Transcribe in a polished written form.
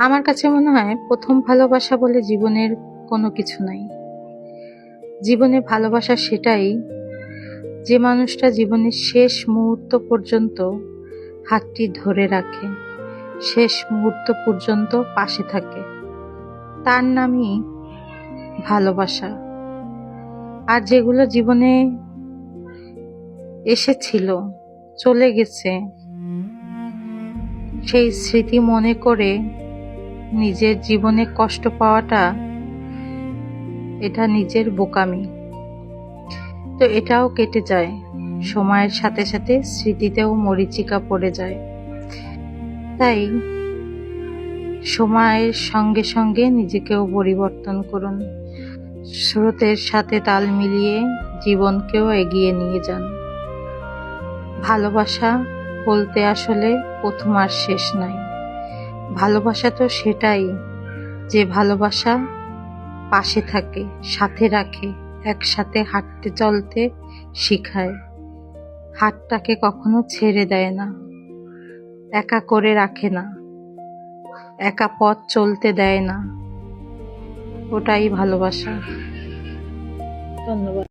আমার কাছে মনে হয় প্রথম ভালোবাসা বলে জীবনের কোনো কিছু নাই। জীবনে ভালোবাসা সেটাই, যে মানুষটা জীবনের শেষ মুহূর্ত পর্যন্ত হাতটি ধরে রাখে, শেষ মুহূর্ত পর্যন্ত পাশে থাকে, তার নামই ভালোবাসা। আর যেগুলো জীবনে এসেছিল, চলে গেছে, সেই স্মৃতি মনে করে নিজের জীবনে কষ্ট পাওয়াটা, এটা নিজের বোকামি। তো এটাও কেটে যায়, সময়ের সাথে সাথে স্মৃতিতেও মরীচিকা পড়ে যায়। তাই সময়ের সঙ্গে সঙ্গে নিজেকেও পরিবর্তন করুন, স্রোতের সাথে তাল মিলিয়ে জীবনকেও এগিয়ে নিয়ে যান। ভালোবাসা বলতে আসলে প্রথম আর শেষ নাই। ভালোবাসা তো সেটাই, যে ভালোবাসা পাশে থাকে, সাথে রাখে, একসাথে হাঁটতে চলতে শিখায়, হাতটাকে কখনো ছেড়ে দেয় না, একা করে রাখে না, একা পথ চলতে দেয় না। ওটাই ভালোবাসা। ধন্যবাদ।